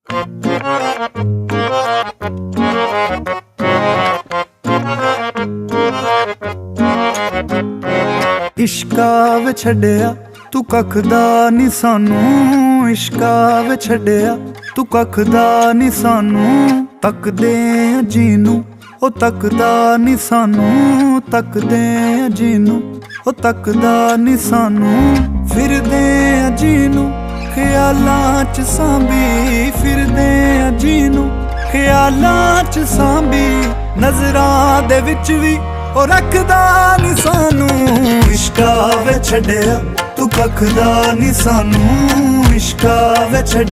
इश्का वे छड्डिया तू कख दा नी सानू, इश्का वे छड्डिया तू कख दा नी सानू। तकदे जीनू ओ तकदा नी सानू, तकदे जीनू ओ तकदा नी सानू। फिरदे जीनू ख्यालां च सांभी, फिरदे जीनू ख्यालां च सांभी। नजरां दे विच वी ओ रखदा नी सानू। इश्का वे छड्डिया तू कख दा नी सानू, इश्का वे छड्डिया